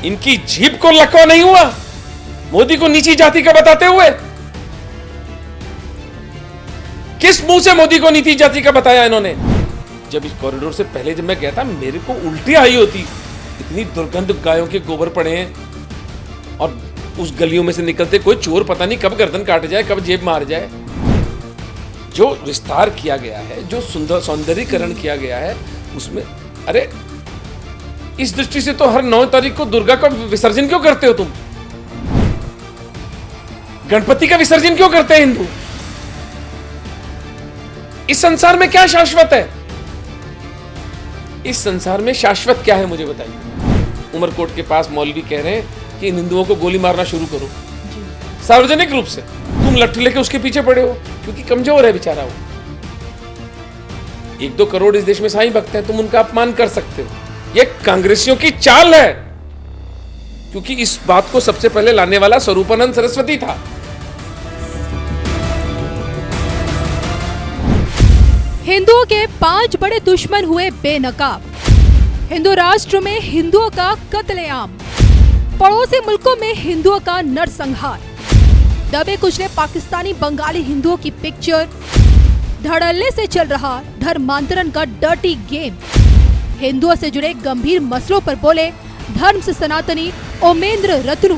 इनकी जीभ को लकवा नहीं हुआ मोदी को नीची जाति का बताते हुए? किस मुंह से मोदी को नीची जाति का बताया इन्होंने? जब इस कॉरिडोर से पहले जब मैं गया था, मेरे को उल्टी आई होती, इतनी दुर्गंध, गायों के गोबर पड़े हैं और उस गलियों में से निकलते कोई चोर पता नहीं कब गर्दन काट जाए, कब जेब मार जाए। जो विस्तार किया गया है, जो सुंदर सौंदर्यीकरण किया गया है, उसमें अरे इस दृष्टि से तो हर 9 तारीख को दुर्गा का विसर्जन क्यों करते हो तुम? गणपति का विसर्जन क्यों करते हैं हिंदू? इस संसार में क्या शाश्वत है? इस संसार में शाश्वत क्या है मुझे बताइए। उमरकोट के पास मौलवी कह रहे हैं कि इन हिंदुओं को गोली मारना शुरू करो सार्वजनिक रूप से। तुम लट्ठू लेके उसके पीछे पड़े हो क्योंकि कमजोर है बेचारा वो। 1-2 करोड़ इस देश में साईं भक्त हैं, तुम उनका अपमान कर सकते हो। यह कांग्रेसियों की चाल है, क्योंकि इस बात को सबसे पहले लाने वाला स्वरूपानंद सरस्वती था। हिंदुओं के 5 बड़े दुश्मन हुए बेनकाब। हिंदू राष्ट्र में हिंदुओं का कत्लेआम, पड़ोसी मुल्कों में हिंदुओं का नरसंहार, दबे कुचले पाकिस्तानी बंगाली हिंदुओं की पिक्चर, धड़ल्ले से चल रहा धर्मांतरण का डर्टी गेम। हिंदुओं से जुड़े गंभीर मसलों पर बोले धर्म से सनातनी ओमेंद्र रत्नू।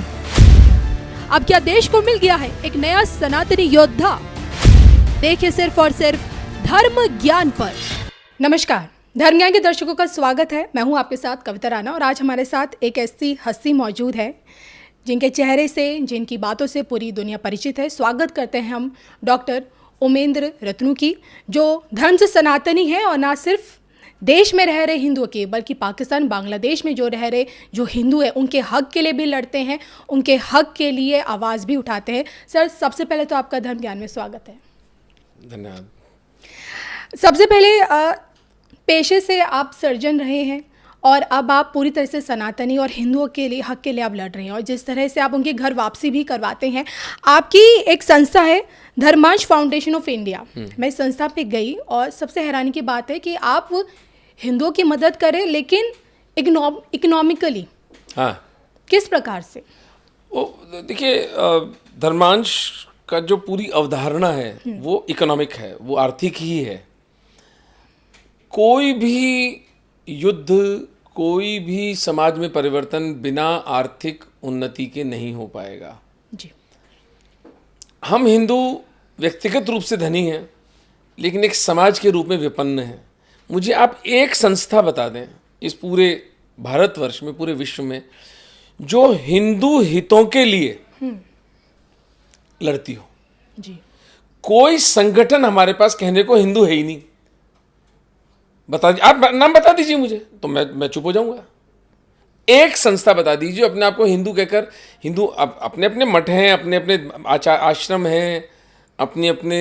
अब क्या देश को मिल गया है एक नया सनातनी योद्धा? देखिए सिर्फ और सिर्फ धर्म ज्ञान पर। नमस्कार, धर्म ज्ञान के दर्शकों का स्वागत है। मैं हूं आपके साथ कविता राणा और आज हमारे साथ एक ऐसी हस्ती मौजूद है जिनके चेहरे से, जिनकी बातों से पूरी दुनिया परिचित है। स्वागत करते हैं हम डॉक्टर ओमेंद्र रत्नू की, जो धर्म से सनातनी है और ना सिर्फ देश में रह रहे हिंदुओं के, बल्कि पाकिस्तान, बांग्लादेश में जो रह रहे जो हिंदू हैं उनके हक के लिए भी लड़ते हैं, उनके हक के लिए आवाज़ भी उठाते हैं। सर, सबसे पहले तो आपका धर्म ज्ञान में स्वागत है। धन्यवाद। सबसे पहले पेशे से आप सर्जन रहे हैं और अब आप पूरी तरह से सनातनी और हिंदुओं के लिए, हक के लिए आप लड़ रहे हैं और जिस तरह से आप उनके घर वापसी भी करवाते हैं। आपकी एक संस्था है धर्मांश फाउंडेशन ऑफ इंडिया। मैं इस संस्था पे गई और सबसे हैरानी की बात है कि आप हिंदुओं की मदद करें, लेकिन इकोनॉमिकली। हाँ, किस प्रकार से? वो देखिए, धर्मांश का जो पूरी अवधारणा है वो इकोनॉमिक है, वो आर्थिक ही है। कोई भी युद्ध, कोई भी समाज में परिवर्तन बिना आर्थिक उन्नति के नहीं हो पाएगा जी। हम हिंदू व्यक्तिगत रूप से धनी हैं, लेकिन एक समाज के रूप में विपन्न हैं। मुझे आप एक संस्था बता दें इस पूरे भारतवर्ष में, पूरे विश्व में, जो हिंदू हितों के लिए लड़ती हो। जी। कोई संगठन हमारे पास कहने को हिंदू है ही नहीं। बता दीजिए, आप नाम बता दीजिए मुझे, तो मैं चुप हो जाऊंगा। एक संस्था बता दीजिए अपने आप को हिंदू कहकर। हिंदू अपने अपने मठ हैं, अपने अपने आश्रम हैं, अपने अपने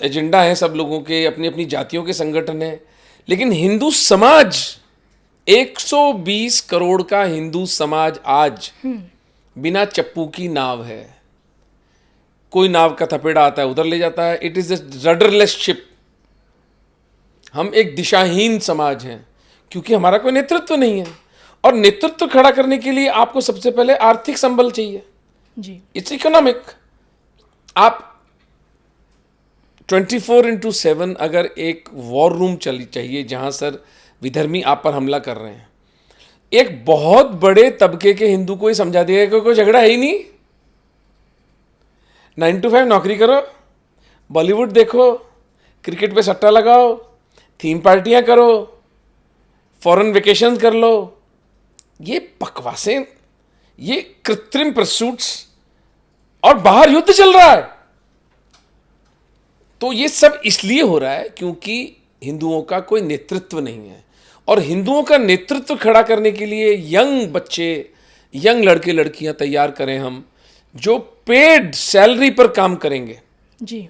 एजेंडा है सब लोगों के, अपनी अपनी जातियों के संगठन हैं, लेकिन हिंदू समाज, 120 करोड़ का हिंदू समाज आज बिना चप्पू की नाव है। कोई नाव का थपेड़ा आता है, उधर ले जाता है। It is rudderless ship. हम एक दिशाहीन समाज हैं क्योंकि हमारा कोई नेतृत्व नहीं है, और नेतृत्व खड़ा करने के लिए आपको सबसे पहले आर्थिक संबल चाहिए जी। It's economic. आप 24/7 अगर एक वॉर रूम चाहिए जहां सर विधर्मी आप पर हमला कर रहे हैं, एक बहुत बड़े तबके के हिंदू को ही समझा देगा कि कोई झगड़ा है ही नहीं। 9 to 5 नौकरी करो, बॉलीवुड देखो, क्रिकेट पे सट्टा लगाओ, थीम पार्टियां करो, फॉरेन वेकेशन कर लो। ये बकवासें, ये कृत्रिम परसूट्स, और बाहर युद्ध चल रहा है। तो ये सब इसलिए हो रहा है क्योंकि हिंदुओं का कोई नेतृत्व नहीं है, और हिंदुओं का नेतृत्व खड़ा करने के लिए यंग बच्चे, यंग लड़के लड़कियां तैयार करें हम, जो पेड सैलरी पर काम करेंगे जी,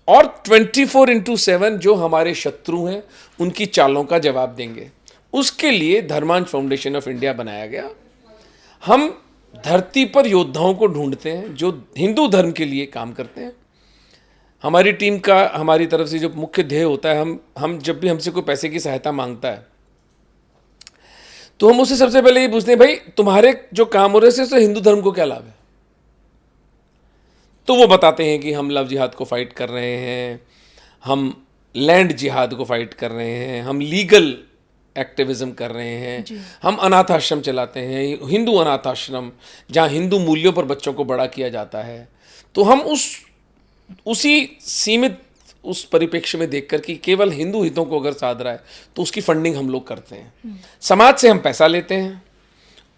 और 24/7 जो हमारे शत्रु हैं उनकी चालों का जवाब देंगे। उसके लिए धर्मांश फाउंडेशन ऑफ इंडिया बनाया गया। हम धरती पर योद्धाओं को ढूंढते हैं जो हिंदू धर्म के लिए काम करते हैं। हमारी टीम का, हमारी तरफ से जो मुख्य ध्येय होता है, हम जब भी हमसे कोई पैसे की सहायता मांगता है तो हम उससे सबसे पहले ये पूछते हैं, भाई तुम्हारे जो काम हो रहे हैं तो हिंदू धर्म को क्या लाभ है? तो वो बताते हैं कि हम लव जिहाद को फाइट कर रहे हैं, हम लैंड जिहाद को फाइट कर रहे हैं, हम लीगल एक्टिविज्म कर रहे हैं, हम अनाथ आश्रम चलाते हैं, हिंदू अनाथ आश्रम जहाँ हिंदू मूल्यों पर बच्चों को बड़ा किया जाता है। तो हम उसी सीमित उस परिप्रेक्ष्य में देखकर कि केवल हिंदू हितों को अगर साध रहा है तो उसकी फंडिंग हम लोग करते हैं। समाज से हम पैसा लेते हैं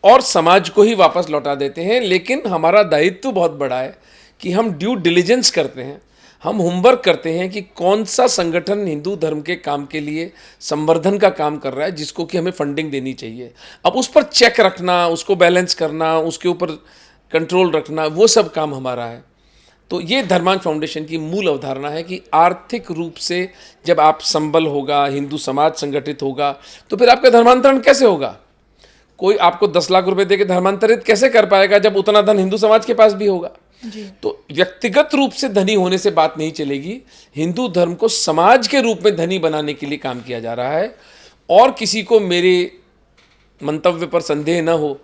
और समाज को ही वापस लौटा देते हैं, लेकिन हमारा दायित्व बहुत बड़ा है कि हम ड्यू डिलिजेंस करते हैं, हम होमवर्क करते हैं कि कौन सा संगठन हिंदू धर्म के काम के लिए संवर्धन का काम कर रहा है, जिसको कि हमें फंडिंग देनी चाहिए। अब उस पर चेक रखना, उसको बैलेंस करना, उसके ऊपर कंट्रोल रखना, वो सब काम हमारा है। तो ये धर्मांश फाउंडेशन की मूल अवधारणा है कि आर्थिक रूप से जब आप संबल होगा, हिंदू समाज संगठित होगा, तो फिर आपका धर्मांतरण कैसे होगा? कोई आपको 10 लाख रुपए देकर धर्मांतरित कैसे कर पाएगा जब उतना धन हिंदू समाज के पास भी होगा? तो व्यक्तिगत रूप से धनी होने से बात नहीं चलेगी। हिंदू धर्म को समाज के रूप में धनी बनाने के लिए काम किया जा रहा है। और किसी को मेरे मंतव्य पर संदेह न हो,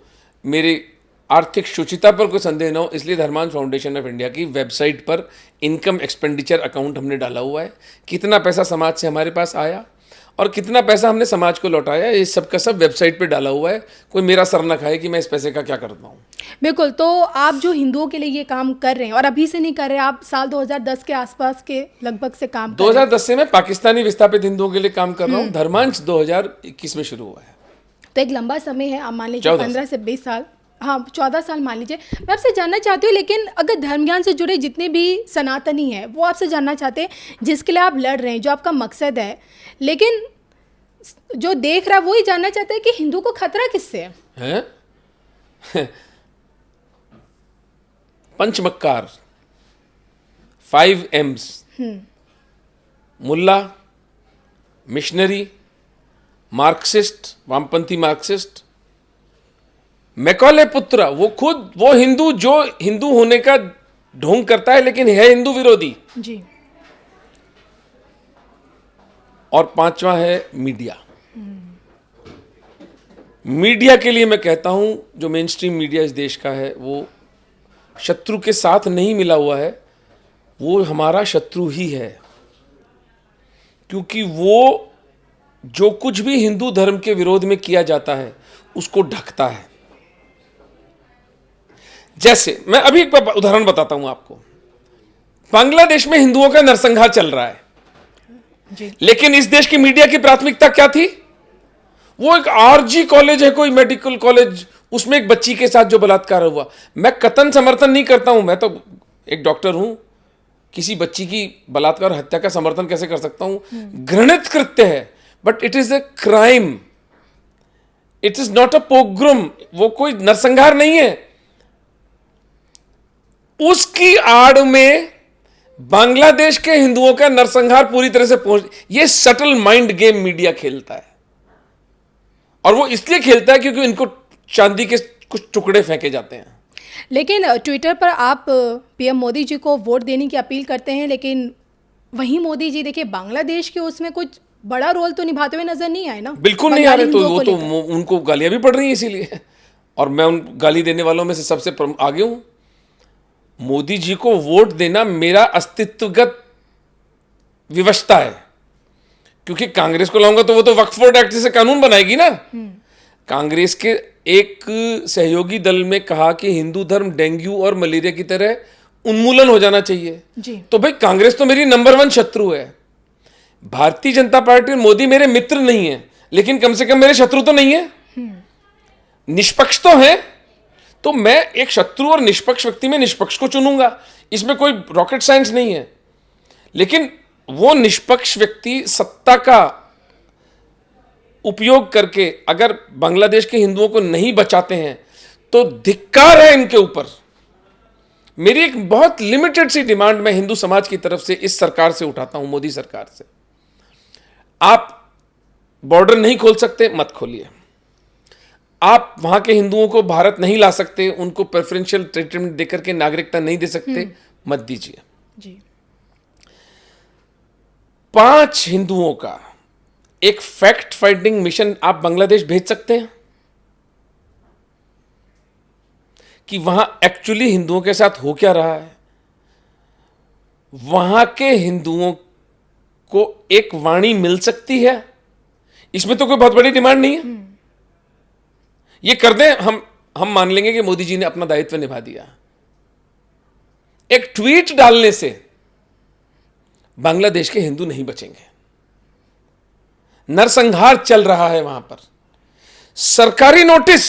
मेरे आर्थिक शुचिता पर कोई संदेह न हो, इसलिए धर्मांश फाउंडेशन ऑफ इंडिया की वेबसाइट पर इनकम एक्सपेंडिचर अकाउंट हमने डाला हुआ है। कितना पैसा समाज से हमारे पास आया और कितना पैसा हमने समाज को लौटाया, ये सब का सब वेबसाइट पे डाला हुआ है। कोई मेरा सर न खाए कि मैं इस पैसे का क्या करता हूँ। बिल्कुल। तो आप जो हिंदुओं के लिए ये काम कर रहे हैं, और अभी से नहीं कर रहे, आप साल 2010 के आसपास के लगभग से काम कर रहे हैं। 2010 से मैं पाकिस्तानी विस्थापित हिंदुओं के लिए काम कर रहा हूँ। धर्मांश 2021 में शुरू हुआ है। तो एक लंबा समय है, आप मान लीजिए 15 से 20 साल, हाँ 14 साल मान लीजिए। मैं आपसे जानना चाहती हूँ, लेकिन अगर धर्म ज्ञान से जुड़े जितने भी सनातनी हैं वो आपसे जानना चाहते हैं, जिसके लिए आप लड़ रहे हैं, जो आपका मकसद है, लेकिन जो देख रहा है वही जानना चाहता है कि हिंदू को खतरा किससे है? पंचमक्कार, 5 M's, मुल्ला, मिशनरी, मार्क्सिस्ट, वामपंथी मार्क्सिस्ट, मैकॉले पुत्र, वो खुद वो हिंदू जो हिंदू होने का ढोंग करता है लेकिन है हिंदू विरोधी जी। और 5वां है मीडिया। मीडिया के लिए मैं कहता हूं, जो मेन स्ट्रीम मीडिया इस देश का है वो शत्रु के साथ नहीं मिला हुआ है, वो हमारा शत्रु ही है। क्योंकि वो जो कुछ भी हिंदू धर्म के विरोध में किया जाता है उसको ढकता है। जैसे मैं अभी एक उदाहरण बताता हूं आपको। बांग्लादेश में हिंदुओं का नरसंहार चल रहा है जी। लेकिन इस देश की मीडिया की प्राथमिकता क्या थी? वो एक आरजी कॉलेज है, कोई मेडिकल कॉलेज, उसमें एक बच्ची के साथ जो बलात्कार हुआ। मैं कतन समर्थन नहीं करता हूं, मैं तो एक डॉक्टर हूं, किसी बच्ची की बलात्कार हत्या का समर्थन कैसे कर सकता हूं? घृणित कृत्य है, but it is a crime, it is not a pogrom. वो कोई नरसंहार नहीं है। उसकी आड़ में बांग्लादेश के हिंदुओं का नरसंहार पूरी तरह से पहुंच, ये सटल माइंड गेम मीडिया खेलता है। और वो इसलिए खेलता है क्योंकि इनको चांदी के कुछ टुकड़े फेंके जाते हैं। लेकिन ट्विटर पर आप पीएम मोदी जी को वोट देने की अपील करते हैं, लेकिन वहीं मोदी जी देखिए बांग्लादेश के उसमें कुछ बड़ा रोल तो निभाते हुए नजर नहीं आए ना। बिल्कुल नहीं आ रहे। तो वो तो उनको गालियां भी पड़ रही हैं इसीलिए, और मैं उन गाली देने वालों में से सबसे आगे हूं। मोदी जी को वोट देना मेरा अस्तित्वगत विवशता है, क्योंकि कांग्रेस को लाऊंगा तो वो तो वक्फ बोर्ड एक्ट से कानून बनाएगी ना। कांग्रेस के एक सहयोगी दल में कहा कि हिंदू धर्म डेंगू और मलेरिया की तरह उन्मूलन हो जाना चाहिए जी। तो भाई कांग्रेस तो मेरी नंबर 1 शत्रु है। भारतीय जनता पार्टी और मोदी मेरे मित्र नहीं है, लेकिन कम से कम मेरे शत्रु तो नहीं है, निष्पक्ष तो है। तो मैं एक शत्रु और निष्पक्ष व्यक्ति में निष्पक्ष को चुनूंगा, इसमें कोई रॉकेट साइंस नहीं है। लेकिन वो निष्पक्ष व्यक्ति सत्ता का उपयोग करके अगर बांग्लादेश के हिंदुओं को नहीं बचाते हैं तो धिक्कार है इनके ऊपर। मेरी एक बहुत लिमिटेड सी डिमांड मैं हिंदू समाज की तरफ से इस सरकार से उठाता हूं, मोदी सरकार से। आप बॉर्डर नहीं खोल सकते, मत खोलिए। आप वहां के हिंदुओं को भारत नहीं ला सकते, उनको प्रेफरेंशियल ट्रीटमेंट देकर के नागरिकता नहीं दे सकते, मत दीजिए जी। 5 हिंदुओं का एक फैक्ट फाइंडिंग मिशन आप बांग्लादेश भेज सकते हैं? कि वहां एक्चुअली हिंदुओं के साथ हो क्या रहा है। वहां के हिंदुओं को एक वाणी मिल सकती है, इसमें तो कोई बहुत बड़ी डिमांड नहीं है। ये कर दें, हम मान लेंगे कि मोदी जी ने अपना दायित्व निभा दिया। एक ट्वीट डालने से बांग्लादेश के हिंदू नहीं बचेंगे। नरसंहार चल रहा है वहां पर। सरकारी नोटिस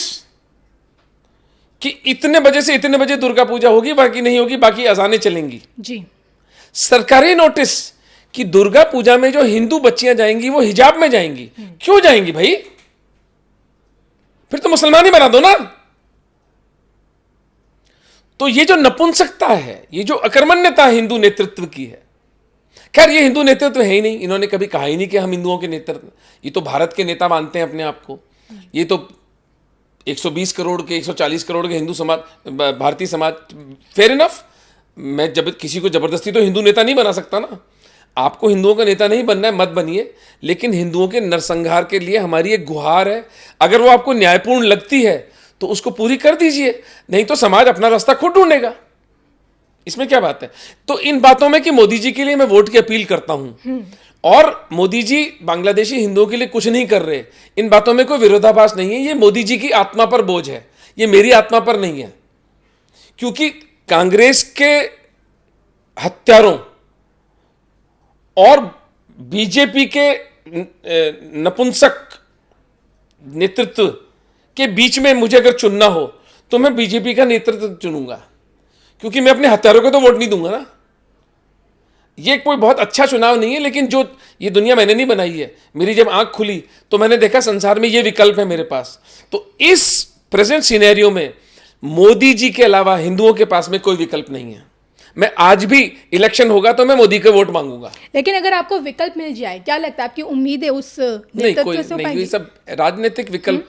कि इतने बजे से इतने बजे दुर्गा पूजा होगी, बाकी नहीं होगी, बाकी अजानें चलेंगी जी। सरकारी नोटिस कि दुर्गा पूजा में जो हिंदू बच्चियां जाएंगी वो हिजाब में जाएंगी। क्यों जाएंगी भाई? फिर तो मुसलमान ही बना दो ना। तो ये जो नपुंसकता है, ये जो अकर्मण्यता हिंदू नेतृत्व की है, खैर ये हिंदू नेतृत्व है ही नहीं। इन्होंने कभी कहा ही नहीं कि हम हिंदुओं के नेतृत्व, ये तो भारत के नेता मानते हैं अपने आप को। ये तो 120 करोड़ के 140 करोड़ के हिंदू समाज, भारतीय समाज, फेयर इनफ। मैं जब किसी को जबरदस्ती तो हिंदू नेता नहीं बना सकता ना। आपको हिंदुओं का नेता नहीं बनना है, मत बनिए, लेकिन हिंदुओं के नरसंहार के लिए हमारी एक गुहार है। अगर वो आपको न्यायपूर्ण लगती है तो उसको पूरी कर दीजिए, नहीं तो समाज अपना रास्ता खुद ढूंढेगा। इसमें क्या बात है? तो इन बातों में कि मोदी जी के लिए मैं वोट की अपील करता हूं, और मोदी जी बांग्लादेशी हिंदुओं के लिए कुछ नहीं कर रहे, इन बातों में कोई विरोधाभास नहीं है। ये मोदी जी की आत्मा पर बोझ है, ये मेरी आत्मा पर नहीं है। क्योंकि कांग्रेस के हत्यारों और बीजेपी के नपुंसक नेतृत्व के बीच में मुझे अगर चुनना हो तो मैं बीजेपी का नेतृत्व चुनूंगा, क्योंकि मैं अपने हत्यारों को तो वोट नहीं दूंगा ना। ये कोई बहुत अच्छा चुनाव नहीं है, लेकिन जो ये दुनिया मैंने नहीं बनाई है। मेरी जब आंख खुली तो मैंने देखा संसार में ये विकल्प है मेरे पास। तो इस प्रेजेंट सिनेरियो में मोदी जी के अलावा हिंदुओं के पास में कोई विकल्प नहीं है। मैं आज भी इलेक्शन होगा तो मैं मोदी का वोट मांगूंगा। लेकिन अगर आपको विकल्प मिल जाए, क्या लगता है आपकी उम्मीद है उस नेतृत्व से हो नहीं, पाएगी? ये सब राजनीतिक विकल्प,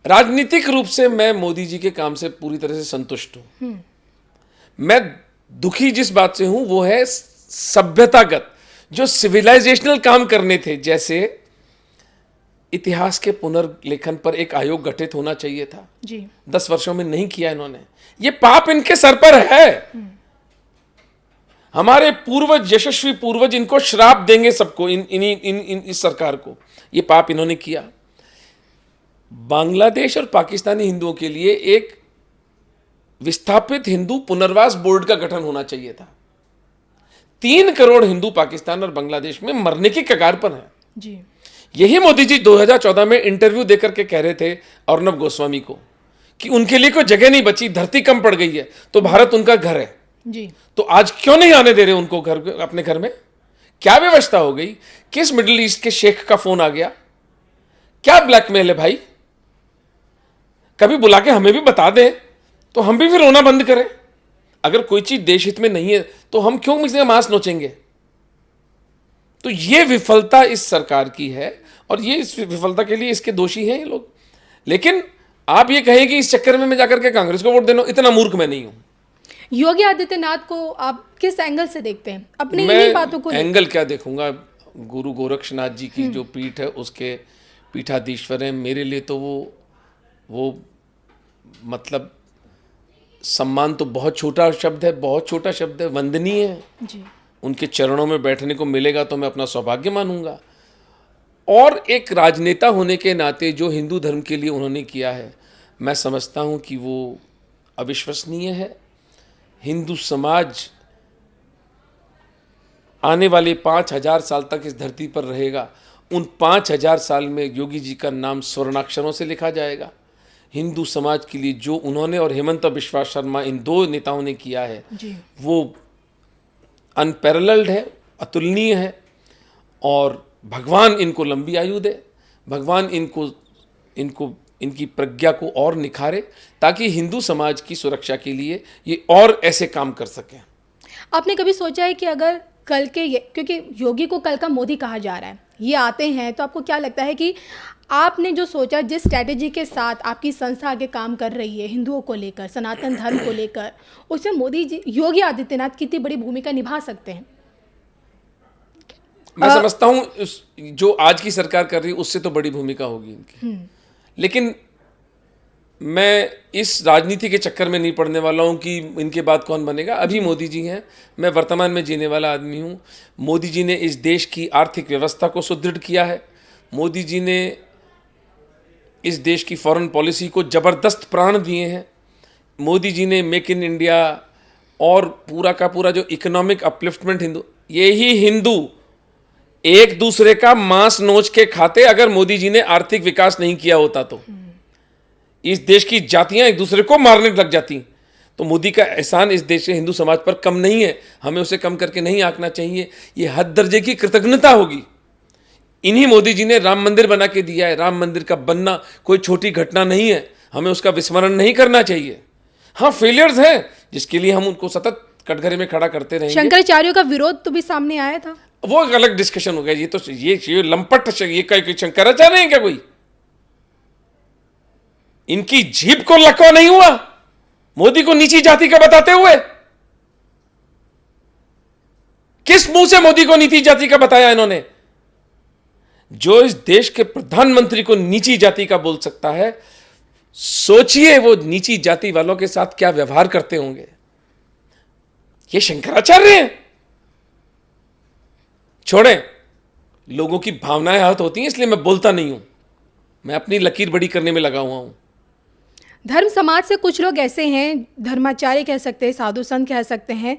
राजनीतिक रूप से मैं मोदी जी के काम से पूरी तरह से संतुष्ट हूं। मैं दुखी जिस बात से हूं वो है सभ्यतागत, जो सिविलाइजेशनल काम करने थे, जैसे इतिहास के पुनर्लेखन पर एक आयोग गठित होना चाहिए था जी। 10 वर्षों में नहीं किया इन्होंने। ये पाप इनके सर पर है। हमारे पूर्वज, यशस्वी पूर्वज, इनको श्राप देंगे सबको, इस सरकार को। ये पाप इन्होंने किया। बांग्लादेश और पाकिस्तानी हिंदुओं के लिए एक विस्थापित हिंदू पुनर्वास बोर्ड का गठन होना चाहिए था। 3 करोड़ हिंदू पाकिस्तान और बांग्लादेश में मरने की कगार पर हैं जी। यही मोदी जी 2014 में इंटरव्यू देकर के कह रहे थे अर्नब गोस्वामी को कि उनके लिए कोई जगह नहीं बची, धरती कम पड़ गई है, तो भारत उनका घर है जी। तो आज क्यों नहीं आने दे रहे उनको घर, अपने घर में? क्या व्यवस्था हो गई? किस मिडिल ईस्ट के शेख का फोन आ गया? क्या ब्लैकमेल है भाई? कभी बुला के हमें भी बता दें तो हम भी फिर रोना बंद करें। अगर कोई चीज देश हित में नहीं है तो हम क्यों किसी का मांस नोचेंगे? तो ये विफलता इस सरकार की है, और ये इस विफलता के लिए इसके दोषी हैं ये लोग। लेकिन आप ये कहें कि इस चक्कर में मैं जाकर के कांग्रेस को वोट देना, इतना मूर्ख मैं नहीं हूं। योगी आदित्यनाथ को आप किस एंगल से देखते हैं अपनी इन्हीं बातों को? एंगल क्या देखूंगा? गुरु गोरक्षनाथ जी की जो पीठ है उसके पीठाधीश्वर हैं। मेरे लिए तो वो मतलब सम्मान तो बहुत छोटा शब्द है, बहुत छोटा शब्द है, वंदनीय है जी। उनके चरणों में बैठने को मिलेगा तो मैं अपना सौभाग्य मानूंगा। और एक राजनेता होने के नाते जो हिंदू धर्म के लिए उन्होंने किया है, मैं समझता हूं कि वो अविश्वसनीय है। हिंदू समाज आने वाले 5000 साल तक इस धरती पर रहेगा। उन 5000 साल में योगी जी का नाम स्वर्णाक्षरों से लिखा जाएगा। हिंदू समाज के लिए जो उन्होंने और हेमंत बिश्वा शर्मा, इन 2 नेताओं ने किया है जी। वो अनपैरेलल्ड है, अतुलनीय है। और भगवान इनको लंबी आयु दे, भगवान इनकी प्रज्ञा को और निखारे, ताकि हिंदू समाज की सुरक्षा के लिए ये और ऐसे काम कर सकें। आपने कभी सोचा है कि अगर कल के क्योंकि योगी को कल का मोदी कहा जा रहा है, ये आते हैं, तो आपको क्या लगता है कि आपने जो सोचा, जिस स्ट्रैटेजी के साथ आपकी संस्था आगे काम कर रही है हिंदुओं को लेकर, सनातन धर्म को लेकर, उसमें मोदी जी, योगी आदित्यनाथ कितनी बड़ी भूमिका निभा सकते हैं? मैं समझता हूं जो आज की सरकार कर रही है उससे तो बड़ी भूमिका होगी इनकी। लेकिन मैं इस राजनीति के चक्कर में नहीं पड़ने वाला हूं कि इनके बाद कौन बनेगा। अभी मोदी जी हैं, मैं वर्तमान में जीने वाला आदमी हूं। मोदी जी ने इस देश की आर्थिक व्यवस्था को सुदृढ़ किया है। मोदी जी ने इस देश की फॉरेन पॉलिसी को ज़बरदस्त प्राण दिए हैं। मोदी जी ने मेक इन इंडिया और पूरा का पूरा जो इकोनॉमिक अपलिफ्टमेंट यही हिंदू एक दूसरे का मांस नोच के खाते अगर मोदी जी ने आर्थिक विकास नहीं किया होता तो इस देश की जातियां एक दूसरे को मारने लग जाती। तो मोदी का एहसान इस देश के हिंदू समाज पर कम नहीं है, हमें उसे कम करके नहीं आंकना चाहिए। ये हद दर्जे की कृतज्ञता होगी। इन्हीं मोदी जी ने राम मंदिर बना के दिया है। राम मंदिर का बनना कोई छोटी घटना नहीं है, हमें उसका विस्मरण नहीं करना चाहिए। हाँ, फेलियर्स हैं जिसके लिए हम उनको सतत कटघरे में खड़ा करते रहेंगे। शंकराचार्यों का विरोध तो भी सामने आया था, वो एक अलग डिस्कशन हो गया। ये तो ये लंपट ये शंकराचार्य हैं क्या कोई? इनकी जीभ को लकवा नहीं हुआ मोदी को नीची जाति का बताते हुए? किस मुंह से मोदी को नीची जाति का बताया इन्होंने? जो इस देश के प्रधानमंत्री को नीची जाति का बोल सकता है, सोचिए वो नीची जाति वालों के साथ क्या व्यवहार करते होंगे। ये शंकराचार्य हैं। छोड़ें, लोगों की भावनाएं आहत होती हैं, इसलिए मैं बोलता नहीं हूं। मैं अपनी लकीर बड़ी करने में लगा हुआ हूं। धर्म समाज से कुछ लोग ऐसे हैं, धर्माचार्य कह सकते हैं, साधु संत कह सकते हैं,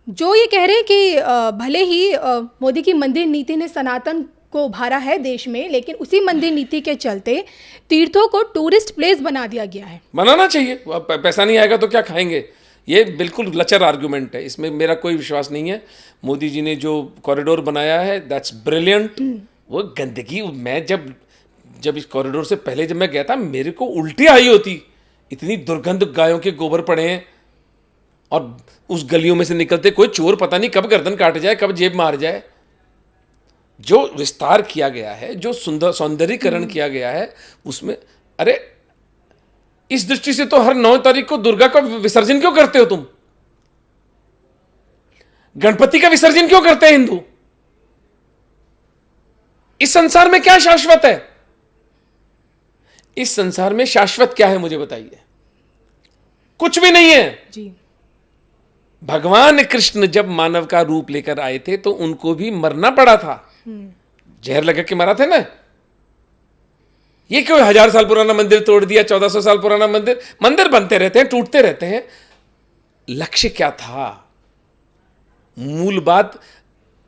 जो ये कह रहे हैं कि भले ही मोदी की मंदिर नीति ने सनातन को उभारा है देश में, लेकिन उसी मंदिर नीति के चलते तीर्थों को टूरिस्ट प्लेस बना दिया गया है। बनाना चाहिए, पैसा नहीं आएगा तो क्या खाएंगे? ये बिल्कुल लचर आर्गुमेंट है, इसमें मेरा कोई विश्वास नहीं है। मोदी जी ने जो कॉरिडोर बनाया है, दैट्स ब्रिलियंट। वो गंदगी, मैं जब इस कॉरिडोर से पहले जब मैं गया था, मेरे को उल्टी आई होती। इतनी दुर्गंध, गायों के गोबर पड़े हैं, और उस गलियों में से निकलते कोई चोर पता नहीं कब गर्दन काट जाए, कब जेब मार जाए। जो विस्तार किया गया है, जो सुंदर सौंदर्यीकरण किया गया है, उसमें अरे इस दृष्टि से तो हर 9 तारीख को दुर्गा का विसर्जन क्यों करते हो तुम? गणपति का विसर्जन क्यों करते हैं हिंदू? इस संसार में क्या शाश्वत है? इस संसार में शाश्वत क्या है, मुझे बताइए। कुछ भी नहीं है जी। भगवान कृष्ण जब मानव का रूप लेकर आए थे तो उनको भी मरना पड़ा था। जहर लगा के मरा थे ना। ये क्यों 1000 साल पुराना मंदिर तोड़ दिया, 1400 साल पुराना मंदिर बनते रहते हैं, टूटते रहते हैं। लक्ष्य क्या था? मूल बात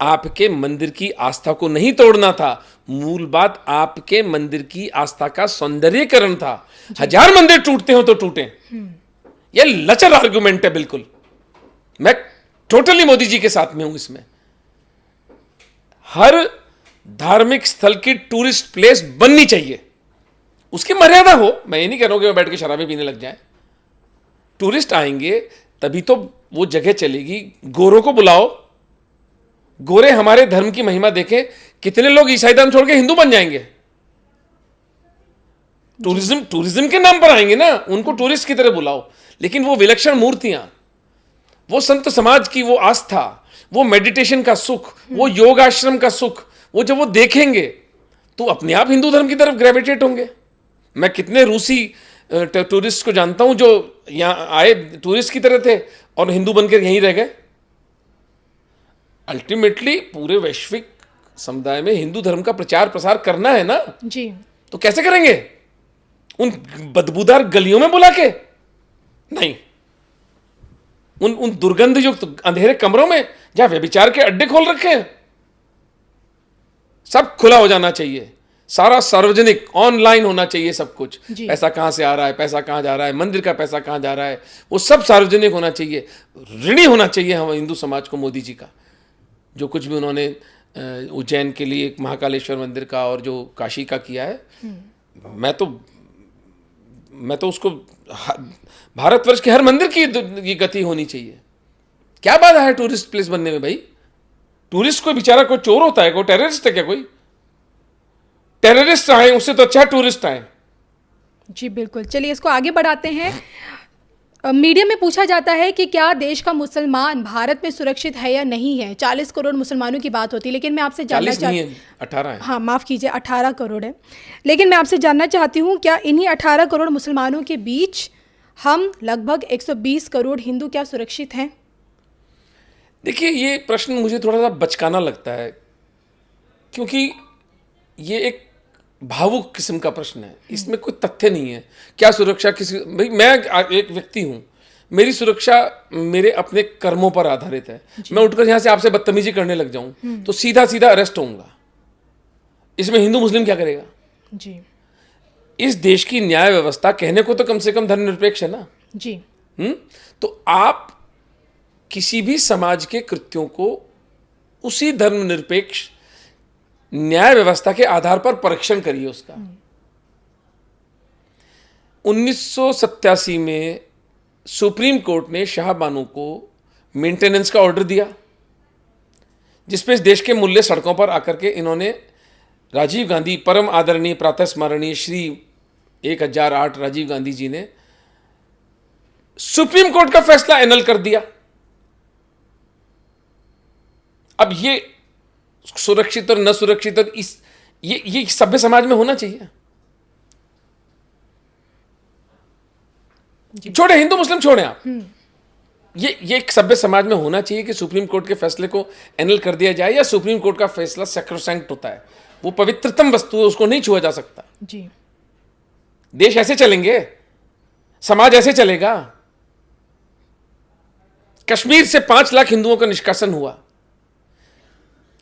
आपके मंदिर की आस्था को नहीं तोड़ना था, मूल बात आपके मंदिर की आस्था का सौंदर्यीकरण था। 1000 मंदिर टूटते हो तो टूटे, यह लचर आर्गुमेंट है। बिल्कुल मैं टोटली मोदी जी के साथ में हूं इसमें। हर धार्मिक स्थल की टूरिस्ट प्लेस बननी चाहिए, उसकी मर्यादा हो। मैं ये नहीं कह रहा हूं कि वो बैठ के शराबी पीने लग जाए। टूरिस्ट आएंगे तभी तो वो जगह चलेगी। गोरों को बुलाओ, गोरे हमारे धर्म की महिमा देखें। कितने लोग ईसाई धर्म छोड़ के हिंदू बन जाएंगे? टूरिज्म के नाम पर आएंगे ना, उनको टूरिस्ट की तरह बुलाओ। लेकिन वो विलक्षण मूर्तियां, वो संत समाज की वो आस्था, वो मेडिटेशन का सुख, वो योग आश्रम का सुख, वो जब वो देखेंगे तो अपने आप हिंदू धर्म की तरफ ग्रेविटेट होंगे। मैं कितने रूसी टूरिस्ट को जानता हूं जो यहां आए टूरिस्ट की तरह थे और हिंदू बनकर यहीं रह गए। अल्टीमेटली पूरे वैश्विक समुदाय में हिंदू धर्म का प्रचार प्रसार करना है ना जी। तो कैसे करेंगे? उन बदबूदार गलियों में बुला के नहीं, उन दुर्गंध युक्त अंधेरे कमरों में जहां व्यभिचार के अड्डे खोल रखे हैं। सब खुला हो जाना चाहिए, सारा सार्वजनिक ऑनलाइन होना चाहिए सब कुछ। पैसा कहां से आ रहा है, पैसा कहां जा रहा है, मंदिर का पैसा कहां जा रहा है, वो सब सार्वजनिक होना चाहिए। ऋणी होना चाहिए हम हिंदू समाज को मोदी जी का। जो कुछ भी उन्होंने उज्जैन के लिए एक महाकालेश्वर मंदिर का और जो काशी का किया है, मैं तो उसको भारतवर्ष के हर मंदिर की गति होनी चाहिए। क्या बात है टूरिस्ट प्लेस बनने में भाई? टूरिस्ट कोई बेचारा कोई चोर होता है, कोई टेररिस्ट है क्या? कोई टेररिस्ट आए उससे तो अच्छा टूरिस्ट आए। जी बिल्कुल, चलिए इसको आगे बढ़ाते हैं। मीडिया में पूछा जाता है कि क्या देश का मुसलमान भारत में सुरक्षित है या नहीं है। 40 करोड़ मुसलमानों की बात होती है, लेकिन मैं आपसे जानना 40 नहीं है, 18 है। हाँ माफ़ कीजिए, 18 करोड़ है। लेकिन मैं आपसे जानना चाहती हूँ, क्या इन्हीं 18 करोड़ मुसलमानों के बीच हम लगभग 120 करोड़ हिंदू क्या सुरक्षित हैं? देखिए, ये प्रश्न मुझे थोड़ा सा बचकाना लगता है, क्योंकि ये एक भावुक किस्म का प्रश्न है। इसमें कोई तथ्य नहीं है। क्या सुरक्षा किसी, भाई मैं एक व्यक्ति हूं, मेरी सुरक्षा मेरे अपने कर्मों पर आधारित है। मैं उठकर यहां से आपसे बदतमीजी करने लग जाऊं तो सीधा सीधा अरेस्ट होऊंगा। इसमें हिंदू मुस्लिम क्या करेगा? जी इस देश की न्याय व्यवस्था कहने को तो कम से कम धर्मनिरपेक्ष है ना। जी। तो आप किसी भी समाज के कृत्यों को उसी धर्मनिरपेक्ष न्याय व्यवस्था के आधार पर परीक्षण करिए उसका। 1987 में सुप्रीम कोर्ट ने शाह बानो को मेंटेनेंस का ऑर्डर दिया, जिसपे इस देश के मूल्य सड़कों पर आकर के इन्होंने राजीव गांधी, परम आदरणीय प्रातः स्मरणीय श्री 1008 राजीव गांधी जी ने सुप्रीम कोर्ट का फैसला एनल कर दिया। अब ये सुरक्षित और न सुरक्षित और ये सभ्य समाज में होना चाहिए। छोड़े हिंदू मुस्लिम, छोड़े आप, ये एक सभ्य समाज में होना चाहिए कि सुप्रीम कोर्ट के फैसले को एनल कर दिया जाए, या सुप्रीम कोर्ट का फैसला सैक्रोसैंक्ट होता है, वो पवित्रतम वस्तु है, उसको नहीं छुआ जा सकता। जी। देश ऐसे चलेंगे, समाज ऐसे चलेगा। कश्मीर से 5 लाख हिंदुओं का निष्कासन हुआ।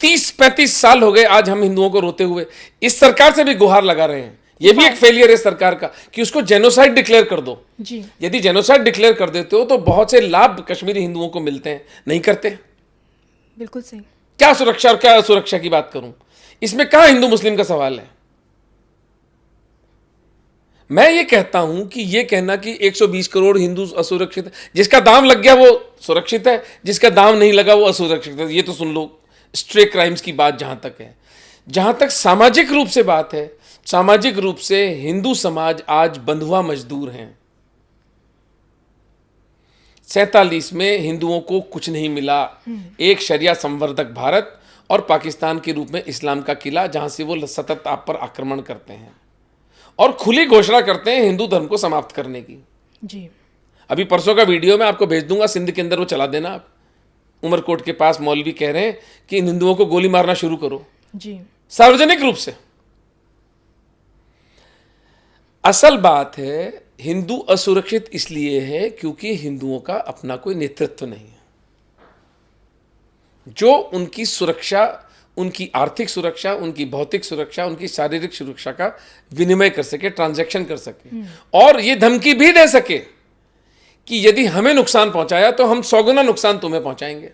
30-35 साल हो गए आज हम हिंदुओं को रोते हुए। इस सरकार से भी गुहार लगा रहे हैं। यह भी एक फेलियर है सरकार का कि उसको जेनोसाइड डिक्लेयर कर दो। जी। यदि जेनोसाइड डिक्लेयर कर देते हो तो बहुत से लाभ कश्मीरी हिंदुओं को मिलते हैं, नहीं करते। बिल्कुल सही। क्या सुरक्षा और क्या असुरक्षा की बात करूं, इसमें कहां हिंदू मुस्लिम का सवाल है। मैं ये कहता हूं कि ये कहना कि 120 करोड़ हिंदू असुरक्षित, जिसका दाम लग गया वो सुरक्षित है, जिसका दाम नहीं लगा वो असुरक्षित है, ये तो सुन लो। स्ट्रे क्राइम्स की बात जहां तक है, जहां तक सामाजिक रूप से बात है, सामाजिक रूप से हिंदू समाज आज बंधुआ मजदूर हैं। 47 में हिंदुओं को कुछ नहीं मिला, एक शरिया संवर्धक भारत और पाकिस्तान के रूप में इस्लाम का किला, जहां से वो सतत आप पर आक्रमण करते हैं और खुली घोषणा करते हैं हिंदू धर्म को समाप्त करने की। जी। अभी परसों का वीडियो मैं आपको भेज दूंगा, सिंध के अंदर वो चला देना आप। उमरकोट के पास मौलवी कह रहे हैं कि इन हिंदुओं को गोली मारना शुरू करो। जी। सार्वजनिक रूप से। असल बात है, हिंदू असुरक्षित इसलिए है क्योंकि हिंदुओं का अपना कोई नेतृत्व नहीं है जो उनकी सुरक्षा, उनकी आर्थिक सुरक्षा, उनकी भौतिक सुरक्षा, उनकी शारीरिक सुरक्षा का विनिमय कर सके, ट्रांजैक्शन कर सके, और ये धमकी भी दे सके कि यदि हमें नुकसान पहुंचाया तो हम 100 गुना नुकसान तुम्हें पहुंचाएंगे।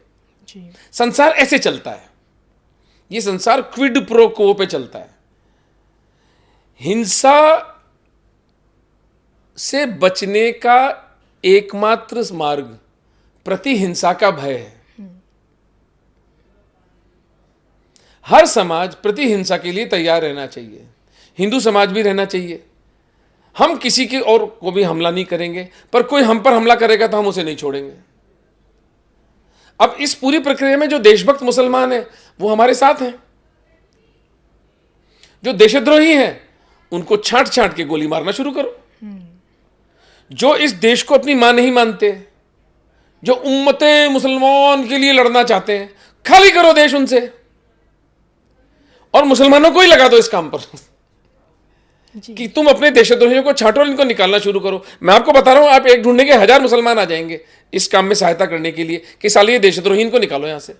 जी। संसार ऐसे चलता है, ये संसार क्विड प्रो को पे चलता है। हिंसा से बचने का एकमात्र मार्ग प्रतिहिंसा का भय है। हर समाज प्रतिहिंसा के लिए तैयार रहना चाहिए, हिंदू समाज भी रहना चाहिए। हम किसी की और को भी हमला नहीं करेंगे, पर कोई हम पर हमला करेगा तो हम उसे नहीं छोड़ेंगे। अब इस पूरी प्रक्रिया में जो देशभक्त मुसलमान हैं वो हमारे साथ हैं, जो देशद्रोही हैं उनको छांट छांट के गोली मारना शुरू करो। जो इस देश को अपनी मां नहीं मानते, जो उम्मते मुसलमान के लिए लड़ना चाहते हैं, खाली करो देश उनसे और मुसलमानों को ही लगा दो इस काम पर कि तुम अपने देशद्रोहियों को छांटो और इनको निकालना शुरू करो। मैं आपको बता रहा हूं, आप एक ढूंढेंगे 1000 मुसलमान आ जाएंगे इस काम में सहायता करने के लिए कि साले ये देशद्रोही, इनको निकालो यहां से।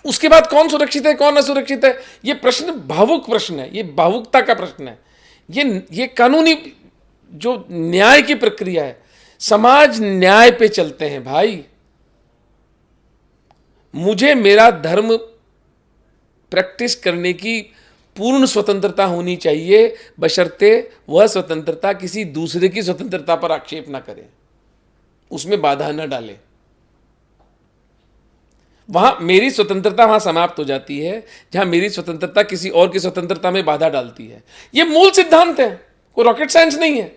उसके बाद कौन सुरक्षित है कौन असुरक्षित है, ये प्रश्न भावुक प्रश्न है, ये भावुकता का प्रश्न है। ये कानूनी जो न्याय की प्रक्रिया है, समाज न्याय पे चलते हैं भाई। मुझे मेरा धर्म प्रैक्टिस करने की पूर्ण स्वतंत्रता होनी चाहिए, बशर्ते वह स्वतंत्रता किसी दूसरे की स्वतंत्रता पर आक्षेप ना करे, उसमें बाधा न डाले। वहां मेरी स्वतंत्रता वहां समाप्त हो जाती है जहां मेरी स्वतंत्रता किसी और की स्वतंत्रता में बाधा डालती है। यह मूल सिद्धांत है, कोई रॉकेट साइंस नहीं है।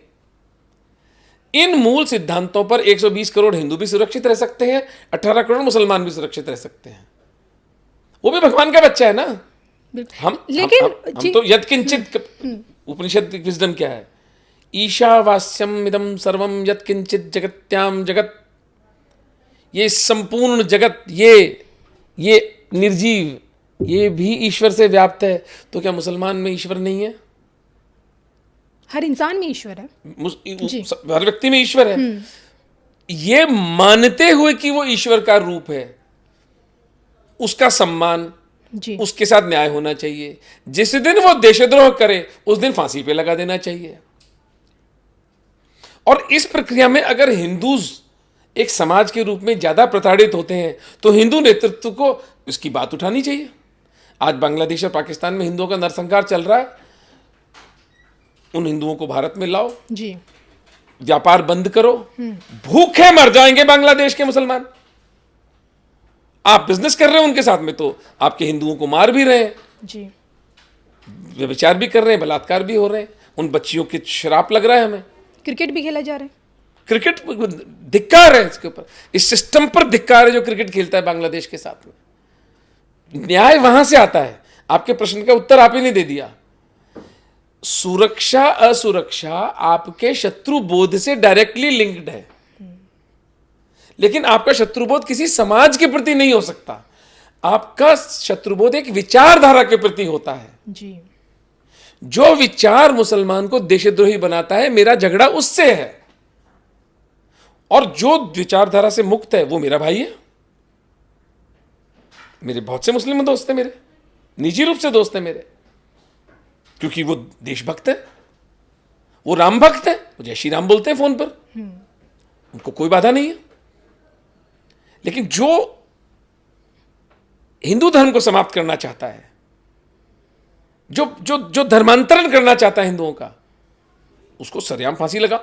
इन मूल सिद्धांतों पर 120 करोड़ हिंदू भी सुरक्षित रह सकते हैं, 18 करोड़ मुसलमान भी सुरक्षित रह सकते हैं। वो भी भगवान का बच्चा है ना। हम तो यत्किंचित, उपनिषद विजडम क्या है, ईशावास्यम इदम सर्वम यत्किंचित जगत्याम जगत, ये संपूर्ण जगत, ये निर्जीव, ये भी ईश्वर से व्याप्त है। तो क्या मुसलमान में ईश्वर नहीं है? हर इंसान में ईश्वर है, हर व्यक्ति में ईश्वर है। ये मानते हुए कि वो ईश्वर का रूप है, उसका सम्मान जी। उसके साथ न्याय होना चाहिए। जिस दिन वो देशद्रोह करे उस दिन फांसी पे लगा देना चाहिए। और इस प्रक्रिया में अगर हिंदू एक समाज के रूप में ज्यादा प्रताड़ित होते हैं तो हिंदू नेतृत्व को इसकी बात उठानी चाहिए। आज बांग्लादेश और पाकिस्तान में हिंदुओं का नरसंहार चल रहा है, उन हिंदुओं को भारत में लाओ जी, व्यापार बंद करो, भूखे मर जाएंगे बांग्लादेश के मुसलमान। आप बिजनेस कर रहे हो उनके साथ में तो आपके हिंदुओं को मार भी रहे हैं जी, व्यभिचार भी कर रहे हैं, बलात्कार भी हो रहे हैं, उन बच्चियों के श्राप लग रहा है हमें। क्रिकेट भी खेला जा रहा है, क्रिकेट धिक्कार है इसके ऊपर, इस सिस्टम पर धिक्कार है जो क्रिकेट खेलता है बांग्लादेश के साथ में। न्याय वहां से आता है। आपके प्रश्न का उत्तर आप ही ने दे दिया। सुरक्षा असुरक्षा आपके शत्रुबोध से डायरेक्टली लिंक्ड है, लेकिन आपका शत्रुबोध किसी समाज के प्रति नहीं हो सकता। आपका शत्रुबोध एक विचारधारा के प्रति होता है जी। जो विचार मुसलमान को देशद्रोही बनाता है, मेरा झगड़ा उससे है। और जो विचारधारा से मुक्त है वो मेरा भाई है। मेरे बहुत से मुस्लिम दोस्त हैं, मेरे निजी रूप से दोस्त हैं मेरे, क्योंकि वो देशभक्त है, वो राम भक्त है, वो जय श्री राम बोलते हैं फोन पर, उनको कोई बाधा नहीं है। लेकिन जो हिंदू धर्म को समाप्त करना चाहता है, जो जो जो धर्मांतरण करना चाहता है हिंदुओं का, उसको सरेआम फांसी लगा।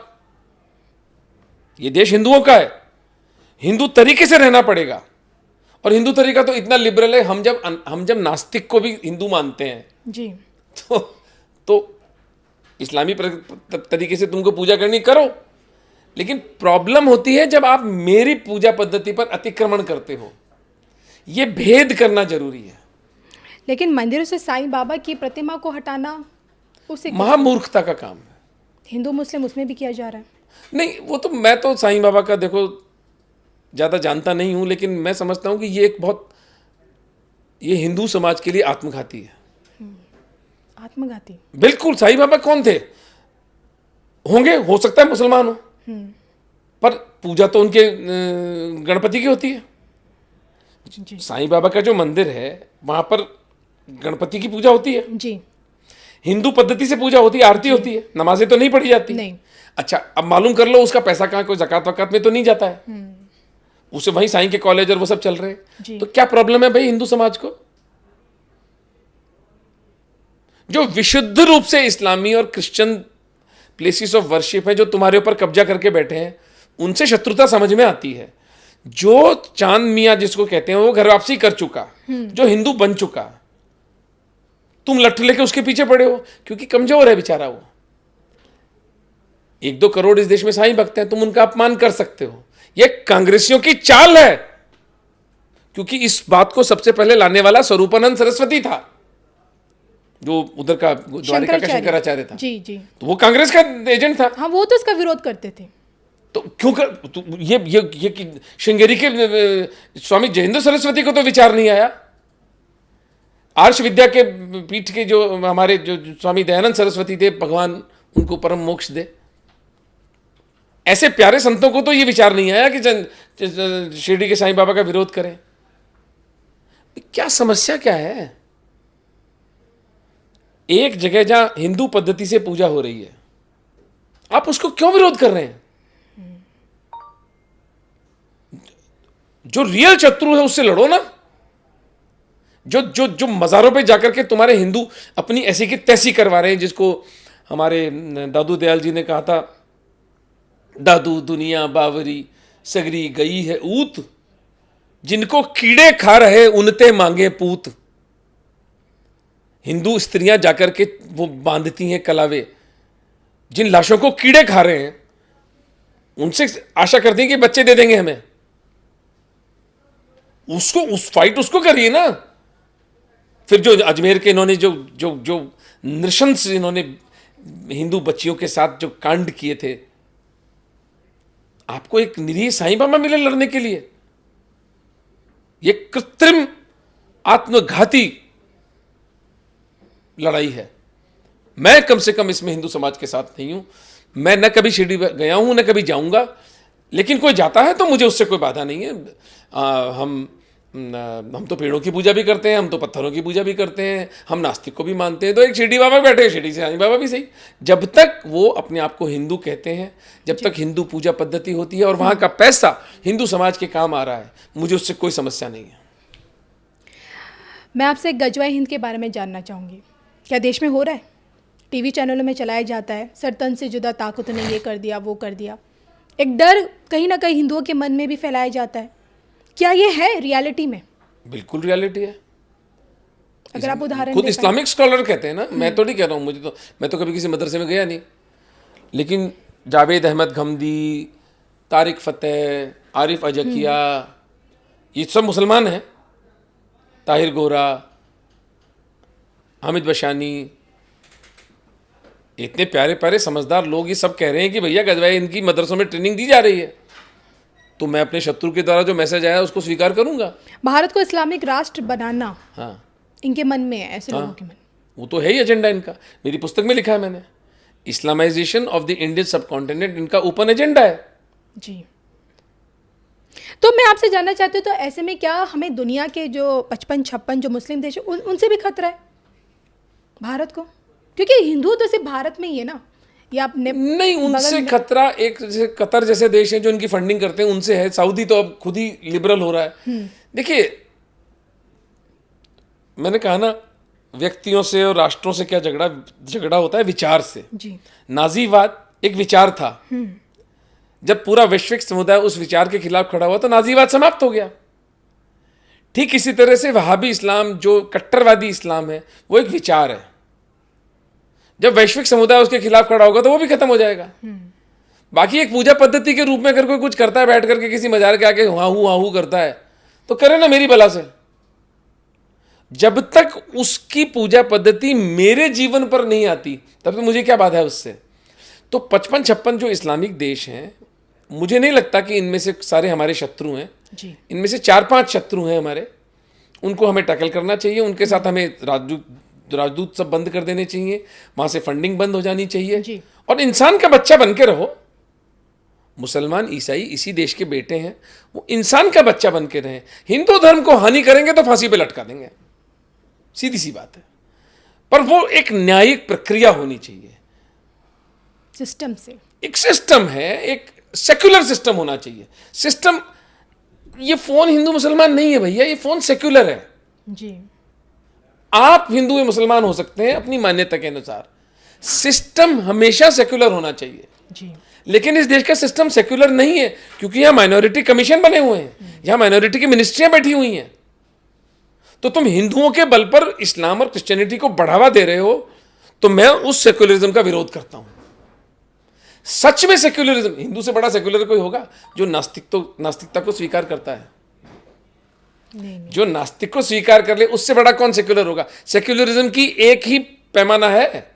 ये देश हिंदुओं का है, हिंदू तरीके से रहना पड़ेगा। और हिंदू तरीका तो इतना लिबरल है, हम जब नास्तिक को भी हिंदू मानते हैं जी, तो इस्लामी तरीके से तुमको पूजा करनी करो, लेकिन प्रॉब्लम होती है जब आप मेरी पूजा पद्धति पर अतिक्रमण करते हो। यह भेद करना जरूरी है। लेकिन मंदिरों से साईं बाबा की प्रतिमा को हटाना उसे महामूर्खता का काम है। हिंदू मुस्लिम उसमें भी किया जा रहा है। नहीं, वो तो मैं तो साईं बाबा का देखो ज़्यादा जानता नहीं हूँ, लेकिन मैं समझता हूँ कि ये हिंदू समाज के लिए आत्मघाती है। आत्मघाती? बिल्कुल। साईं बाबा कौन थे? होंगे, हो सकता है मुसलमान हो, पर पूजा तो उनके गणपति की होती है। जी साईं बाबा का जो मंदिर है वहां पर गणपति की पूजा होती है जी, हिंदू पद्धति से पूजा होती है, आरती होती है, नमाजें तो नहीं पढ़ी जाती। नहीं। अच्छा, अब मालूम कर लो उसका पैसा कहाँ, कोई ज़कात वकात में तो नहीं जाता है, उसे वहीं साईं के कॉलेज और वो सब चल रहे हैं। तो क्या प्रॉब्लम है भाई हिंदू समाज को? जो विशुद्ध रूप से इस्लामी और क्रिश्चियन प्लेसेस ऑफ वर्शिप है जो तुम्हारे ऊपर कब्जा करके बैठे हैं, उनसे शत्रुता समझ में आती है। जो चांद मियां जिसको कहते हैं वो घर वापसी कर चुका, जो हिंदू बन चुका, तुम लट्ठू लेके उसके पीछे पड़े हो क्योंकि कमजोर है बेचारा वो। 1-2 करोड़ इस देश में साईं भक्त हैं, तुम उनका अपमान कर सकते हो। ये कांग्रेसियों की चाल है, क्योंकि इस बात को सबसे पहले लाने वाला स्वरूपानंद सरस्वती था, जो उधर का द्वारिका का शंकराचार्य था। जी जी, तो वो कांग्रेस का एजेंट था। हाँ, वो तो इसका विरोध करते थे। तो क्यों कर ये श्रृंगेरी के स्वामी जयेंद्र सरस्वती को तो विचार नहीं आया। आर्ष विद्या के पीठ के जो हमारे जो स्वामी दयानंद सरस्वती थे, भगवान उनको परम मोक्ष दे, ऐसे प्यारे संतों को तो ये विचार नहीं आया कि शिरडी के साईं बाबा का विरोध करें। क्या समस्या क्या है? एक जगह जहां हिंदू पद्धति से पूजा हो रही है, आप उसको क्यों विरोध कर रहे हैं? जो रियल शत्रु है उससे लड़ो ना। जो जो जो मज़ारों पे जाकर के तुम्हारे हिंदू अपनी ऐसी की तैसी करवा रहे हैं, जिसको हमारे दादू दयाल जी ने कहा था, दादू दुनिया बावरी सगरी गई है ऊत, जिनको कीड़े खा रहे उनते मांगे पूत। हिंदू स्त्रियां जाकर के वो बांधती हैं कलावे, जिन लाशों को कीड़े खा रहे हैं, उनसे आशा करती हैं कि बच्चे दे देंगे हमें। उसको उस फाइट उसको करिए ना। फिर जो अजमेर के इन्होंने जो जो जो नृशंस इन्होंने हिंदू बच्चियों के साथ जो कांड किए थे, आपको एक निरीह साईं बाबा मिले लड़ने के लिए? ये कृत्रिम आत्मघाती लड़ाई है। मैं कम से कम इसमें हिंदू समाज के साथ नहीं हूं। मैं न कभी शिरडी गया हूं, न कभी जाऊंगा, लेकिन कोई जाता है तो मुझे उससे कोई बाधा नहीं है। हम तो पेड़ों की पूजा भी करते हैं, हम तो पत्थरों की पूजा भी करते हैं, हम नास्तिक को भी मानते हैं। तो एक शिरडी बाबा बैठे, शिरडी से साईं बाबा भी सही। जब तक वो अपने आप को हिंदू कहते हैं, जब तक हिंदू पूजा पद्धति होती है और वहाँ का पैसा हिंदू समाज के काम आ रहा है, मुझे उससे कोई समस्या नहीं है। मैं आपसे गजवा हिंद के बारे में जानना चाहूँगी। क्या देश में हो रहा है? टीवी चैनलों में चलाया जाता है, सरतन से जुदा ताकत ने ये कर दिया, वो कर दिया। एक डर कहीं ना कहीं हिंदुओं के मन में भी फैलाया जाता है। क्या ये है रियलिटी में? बिल्कुल रियलिटी है। अगर आप उदाहरण खुद दे इस्लामिक स्कॉलर कहते हैं ना, मैं तो नहीं कह रहा हूँ, मैं तो कभी किसी मदरसे में गया नहीं, लेकिन जावेद अहमद गमदी, तारिक फतेह, आरिफ अजकिया, ये सब मुसलमान हैं। ताहिर गोरा, हामिद बशानी, इतने प्यारे प्यारे समझदार लोग ये सब कह रहे हैं कि भैया गजवाई इनकी मदरसों में ट्रेनिंग दी जा रही है। तो मैं अपने शत्रु के द्वारा जो मैसेज आया उसको स्वीकार करूंगा। भारत को इस्लामिक राष्ट्र बनाना हाँ, इनके मन में है, ऐसे लोगों के मन। वो तो है ही एजेंडा इनका। मेरी पुस्तक में लिखा है मैंने, Islamisation of the Indian subcontinent इनका ओपन एजेंडा है। जी, तो मैं आपसे जानना चाहती हूँ, तो ऐसे में क्या हमें दुनिया के जो 55-56 जो मुस्लिम देश है उनसे भी खतरा है भारत को? क्योंकि हिंदू तो सिर्फ भारत में ही है ना, या अपने नहीं, उनसे खतरा एक जैसे कतर जैसे देश हैं जो इनकी फंडिंग करते हैं, उनसे है। सऊदी तो अब खुद ही लिबरल हो रहा है। देखिए, मैंने कहा ना, व्यक्तियों से और राष्ट्रों से क्या झगड़ा होता है? विचार से। जी, नाजीवाद एक विचार था। जब पूरा वैश्विक समुदाय उस विचार के खिलाफ खड़ा हुआ तो नाजीवाद समाप्त हो गया। ठीक इसी तरह से वहाबी इस्लाम, जो कट्टरवादी इस्लाम है, वो एक विचार है। जब वैश्विक समुदाय उसके खिलाफ खड़ा होगा तो वो भी खत्म हो जाएगा। बाकी एक पूजा पद्धति के रूप में अगर कोई कुछ करता है, बैठ करके किसी मजार के आगे हाहू करता है, तो करे ना मेरी बला से। जब तक उसकी पूजा पद्धति मेरे जीवन पर नहीं आती, तब तक मुझे क्या बाधा है उससे? तो 55-56 जो इस्लामिक देश हैं, मुझे नहीं लगता कि इनमें से सारे हमारे शत्रु हैं। जी, इनमें से 4-5 शत्रु हैं हमारे, उनको हमें टैकल करना चाहिए। उनके साथ हमें राजदूत सब बंद कर देने चाहिए, वहाँ से फंडिंग बंद हो जानी चाहिए। जी। और इंसान का बच्चा बन के रहो। मुसलमान ईसाई इसी देश के बेटे हैं, वो इंसान का बच्चा बन के रहें। हिंदू धर्म को हानि करेंगे तो फांसी पे लटका देंगे, सीधी सी बात है। पर वो एक न्यायिक प्रक्रिया होनी चाहिए, सिस्टम से। एक सिस्टम है, एक सेक्युलर सिस्टम होना चाहिए। सिस्टम, ये फोन हिंदू मुसलमान नहीं है भैया, ये फोन सेक्युलर है। जी, आप हिंदू या मुसलमान हो सकते हैं अपनी मान्यता के अनुसार, सिस्टम हमेशा सेक्युलर होना चाहिए। जी, लेकिन इस देश का सिस्टम सेक्युलर नहीं है, क्योंकि यहां माइनॉरिटी कमीशन बने हुए हैं, यहां माइनॉरिटी की मिनिस्ट्रियां बैठी हुई हैं। तो तुम हिंदुओं के बल पर इस्लाम और क्रिश्चियनिटी को बढ़ावा दे रहे हो, तो मैं उस सेक्युलरिज्म का विरोध करता हूं। सच में सेक्युलरिज्म, हिंदू से बड़ा सेक्युलर कोई होगा जो नास्तिकता को स्वीकार करता है? नहीं। जो नास्तिक को स्वीकार कर ले, उससे बड़ा कौन सेक्युलर होगा? सेक्युलरिज्म की एक ही पैमाना है।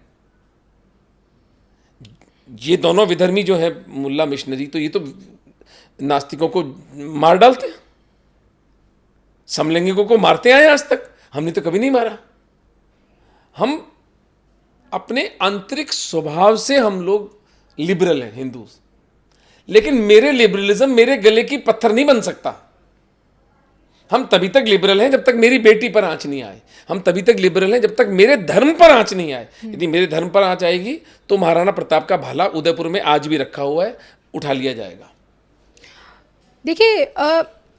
ये दोनों विधर्मी जो है, मुल्ला मिशनरी, तो ये तो नास्तिकों को मार डालते हैं, समलैंगिकों को मारते आए आज तक। हमने तो कभी नहीं मारा। हम अपने आंतरिक स्वभाव से हम लोग लिबरल हैं हिंदू, लेकिन मेरे लिबरलिज्म मेरे गले की पत्थर नहीं बन सकता। हम तभी तक लिबरल हैं जब तक मेरी बेटी पर आंच नहीं आए। हम तभी तक लिबरल हैं जब तक मेरे धर्म पर आंच नहीं आए। यदि मेरे धर्म पर आंच आएगी तो महाराणा प्रताप का भाला उदयपुर में आज भी रखा हुआ है, उठा लिया जाएगा। देखिए,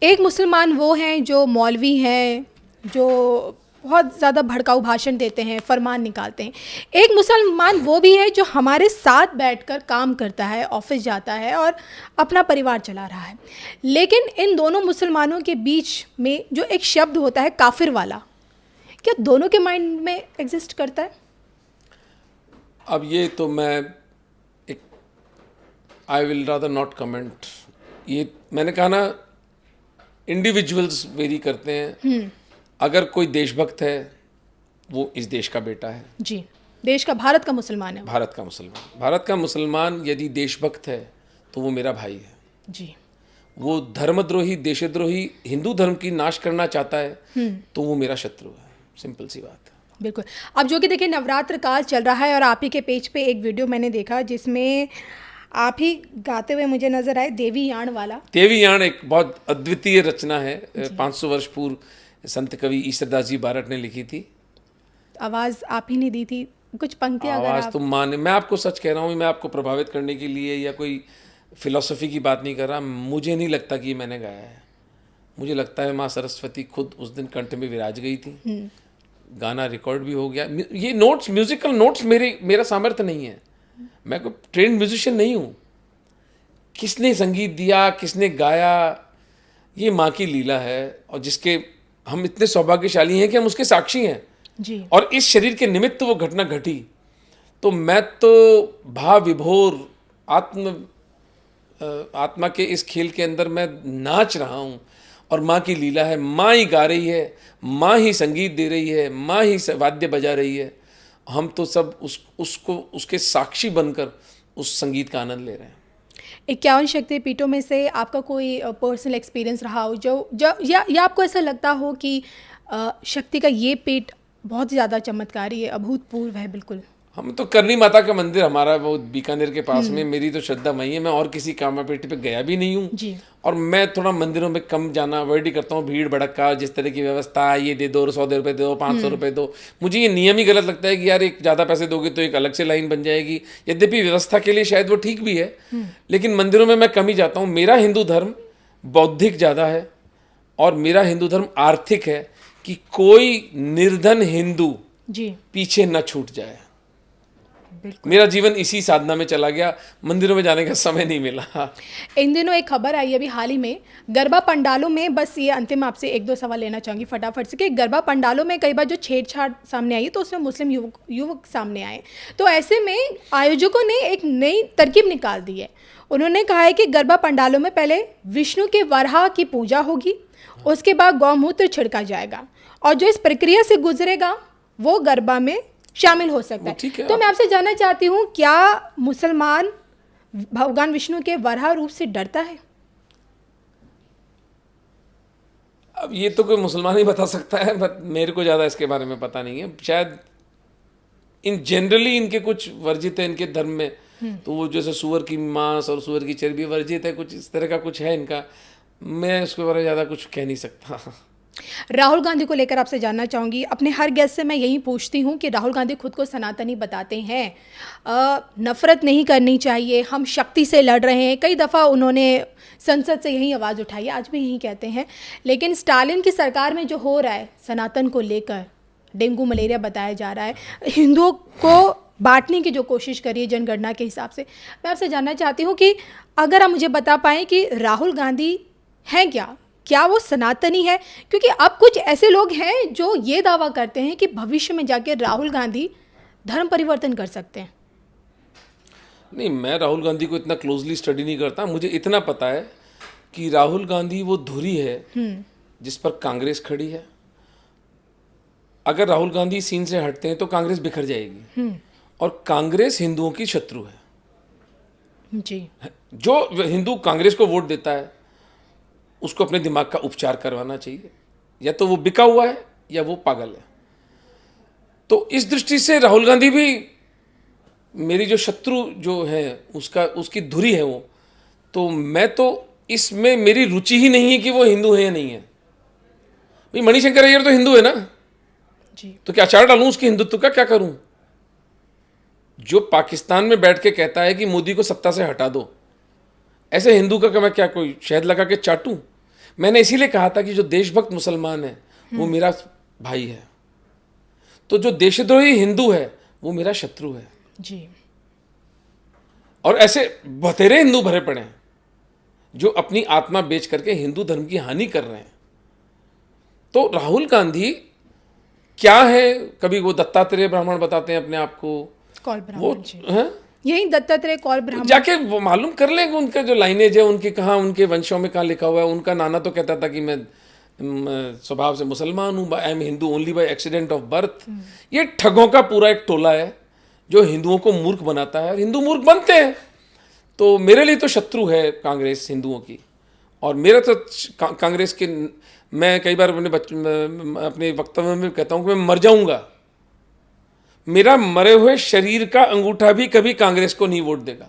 एक मुसलमान वो हैं जो मौलवी हैं, जो बहुत ज़्यादा भड़काऊ भाषण देते हैं, फरमान निकालते हैं। एक मुसलमान वो भी है जो हमारे साथ बैठकर काम करता है, ऑफिस जाता है और अपना परिवार चला रहा है। लेकिन इन दोनों मुसलमानों के बीच में जो एक शब्द होता है काफिर वाला, क्या दोनों के माइंड में एग्जिस्ट करता है? अब ये तो मैं एक I will rather not comment. ये मैंने कहा ना, इंडिविजुअल्स वेरी करते हैं। अगर कोई देशभक्त है वो इस देश का बेटा है। जी, देश का, भारत का मुसलमान है। भारत का मुसलमान, भारत का मुसलमान यदि देशभक्त है तो वो मेरा भाई है। जी, वो धर्मद्रोही, देशद्रोही, हिंदू धर्म की नाश करना चाहता है तो वो मेरा शत्रु है। सिंपल सी बात है। बिल्कुल। अब जो कि देखिए नवरात्र काल चल रहा है और आप ही के पेज पे एक वीडियो मैंने देखा जिसमें आप ही गाते हुए मुझे नजर आए, देवी याण वाला। देवी याण एक बहुत अद्वितीय रचना है। 500 वर्ष पूर्व संत कवि ईश्वरदास जी बारट ने लिखी थी। आवाज आप ही ने दी थी, कुछ पंक्तियां अगर आवाज आप... तुम माने, मैं आपको सच कह रहा हूँ, मैं आपको प्रभावित करने के लिए या कोई फिलॉसफी की बात नहीं कर रहा। मुझे नहीं लगता कि मैंने गाया है। मुझे लगता है माँ सरस्वती खुद उस दिन कंठ में विराज गई थी। गाना रिकॉर्ड भी हो गया। ये नोट्स, म्यूजिकल नोट्स मेरा सामर्थ्य नहीं है। मैं कोई ट्रेंड म्यूजिशियन नहीं हूँ। किसने संगीत दिया, किसने गाया, ये माँ की लीला है और जिसके हम इतने सौभाग्यशाली हैं कि हम उसके साक्षी हैं। जी। और इस शरीर के निमित्त वो घटना घटी, तो मैं तो भाव विभोर आत्मा के इस खेल के अंदर मैं नाच रहा हूँ। और माँ की लीला है, माँ ही गा रही है, माँ ही संगीत दे रही है, माँ ही वाद्य बजा रही है। हम तो सब उसको उसके साक्षी बनकर उस संगीत का आनंद ले रहे हैं। 51 शक्तिपीठों में से आपका कोई पर्सनल एक्सपीरियंस रहा हो जो या आपको ऐसा लगता हो कि शक्ति का ये पीठ बहुत ज़्यादा चमत्कारी है, अभूतपूर्व है? बिल्कुल। हम तो करनी माता का मंदिर हमारा वो बीकानेर के पास में, मेरी तो श्रद्धा वही है। मैं और किसी कामापेटी पे गया भी नहीं हूँ जी। और मैं थोड़ा मंदिरों में कम जाना अवॉइड ही करता हूँ। भीड़ भड़का, जिस तरह की व्यवस्था, ये दे दो, 100 रुपये दो, 500 रुपये दो, मुझे ये नियम ही गलत लगता है कि यार एक ज़्यादा पैसे दोगे तो एक अलग से लाइन बन जाएगी। यद्यपि व्यवस्था के लिए शायद वो ठीक भी है, लेकिन मंदिरों में मैं कम ही जाता हूँ। मेरा हिंदू धर्म बौद्धिक ज़्यादा है और मेरा हिंदू धर्म आर्थिक है कि कोई निर्धन हिंदू जी पीछे न छूट जाए। बिल्कुल। मेरा जीवन इसी साधना में चला गया, मंदिरों में जाने का समय नहीं मिला। इन दिनों एक खबर आई अभी हाल ही में, गरबा पंडालों में, बस ये अंतिम आपसे एक दो सवाल लेना चाहूँगी फटाफट से, कि गरबा पंडालों में कई बार जो छेड़छाड़ सामने आई तो उसमें मुस्लिम युवक सामने आए। तो ऐसे में आयोजकों ने एक नई तरकीब निकाल दी है। उन्होंने कहा है कि गरबा पंडालों में पहले विष्णु के वराह की पूजा होगी, उसके बाद गौमूत्र छिड़का जाएगा और जो इस प्रक्रिया से गुजरेगा वो गरबा में शामिल हो सकता है। तो मैं आपसे जानना चाहती हूँ, क्या मुसलमान भगवान विष्णु के वराह रूप से डरता है? अब ये तो कोई मुसलमान ही बता सकता है, बट मेरे को ज़्यादा इसके बारे में पता नहीं है। शायद इन जनरली इनके कुछ वर्जित है इनके धर्म में, तो वो जैसे सुअर की मांस और सुअर की चर्बी वर्जित है, कुछ इस तरह का कुछ है इनका। मैं उसके बारे में ज़्यादा कुछ कह नहीं सकता। राहुल गांधी को लेकर आपसे जानना चाहूँगी। अपने हर गेस्ट से मैं यही पूछती हूँ कि राहुल गांधी खुद को सनातनी बताते हैं, नफरत नहीं करनी चाहिए, हम शक्ति से लड़ रहे हैं। कई दफ़ा उन्होंने संसद से यही आवाज़ उठाई है, आज भी यही कहते हैं। लेकिन स्टालिन की सरकार में जो हो रहा है सनातन को लेकर, डेंगू मलेरिया बताया जा रहा है, हिंदुओं को बांटने की जो कोशिश करी है जनगणना के हिसाब से, मैं आपसे जानना चाहती हूँ कि अगर आप मुझे बता पाएँ कि राहुल गांधी हैं क्या वो सनातनी है? क्योंकि अब कुछ ऐसे लोग हैं जो ये दावा करते हैं कि भविष्य में जाके राहुल गांधी धर्म परिवर्तन कर सकते हैं। नहीं, मैं राहुल गांधी को इतना क्लोजली स्टडी नहीं करता। मुझे इतना पता है कि राहुल गांधी वो धुरी है जिस पर कांग्रेस खड़ी है। अगर राहुल गांधी सीन से हटते हैं तो कांग्रेस बिखर जाएगी और कांग्रेस हिंदुओं की शत्रु है। जी। जो हिंदू कांग्रेस को वोट देता है उसको अपने दिमाग का उपचार करवाना चाहिए, या तो वो बिका हुआ है या वो पागल है। तो इस दृष्टि से राहुल गांधी भी मेरी जो शत्रु जो है उसकी धुरी है वो। तो मैं तो इसमें मेरी रुचि ही नहीं है कि वो हिंदू है या नहीं है। भाई मणिशंकर अय्यर तो हिंदू है ना जी। तो क्या अचार डालूं उसके हिंदुत्व का? क्या करूं? जो पाकिस्तान में बैठ के कहता है कि मोदी को सत्ता से हटा दो, ऐसे हिंदू का मैं क्या कोई शहद लगा के चाटूं? मैंने इसीलिए कहा था कि जो देशभक्त मुसलमान है वो मेरा भाई है, तो जो देशद्रोही हिंदू है वो मेरा शत्रु है जी। और ऐसे बतेरे हिंदू भरे पड़े हैं जो अपनी आत्मा बेच करके हिंदू धर्म की हानि कर रहे हैं। तो राहुल गांधी क्या है? कभी वो दत्तात्रेय ब्राह्मण बताते हैं अपने आप को, कौन वो ब्राह्मण जी? हैं यही दत्तात्रेय कौल ब्राह्मण। जाके वो मालूम कर लेंगे उनका जो लाइनेज है, उनके कहाँ, उनके वंशों में कहाँ लिखा हुआ है। उनका नाना तो कहता था कि मैं स्वभाव से मुसलमान हूँ, I am Hindu only by accident of birth. ये ठगों का पूरा एक टोला है जो हिंदुओं को मूर्ख बनाता है, हिंदू मूर्ख बनते हैं। तो मेरे लिए तो शत्रु है कांग्रेस हिंदुओं की, और मेरा तो कांग्रेस के, मैं कई बार अपने वक्तव्य में कहता हूँ कि मैं मर जाऊंगा, मेरा मरे हुए शरीर का अंगूठा भी कभी कांग्रेस को नहीं वोट देगा।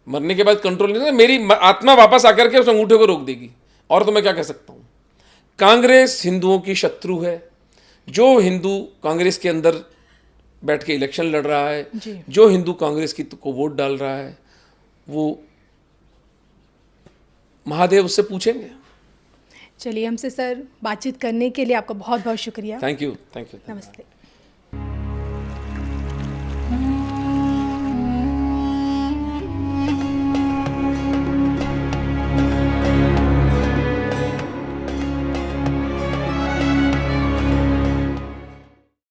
मरने के बाद कंट्रोल नहीं, मेरी आत्मा वापस आकर के उस अंगूठे को रोक देगी। और तो मैं क्या कह सकता हूं? कांग्रेस हिंदुओं की शत्रु है। जो हिंदू कांग्रेस के अंदर बैठ के इलेक्शन लड़ रहा है, जो हिंदू कांग्रेस की को वोट डाल रहा है, वो महादेव उससे पूछेंगे। चलिए, हमसे सर बातचीत करने के लिए आपका बहुत बहुत शुक्रिया। Thank you. नमस्ते।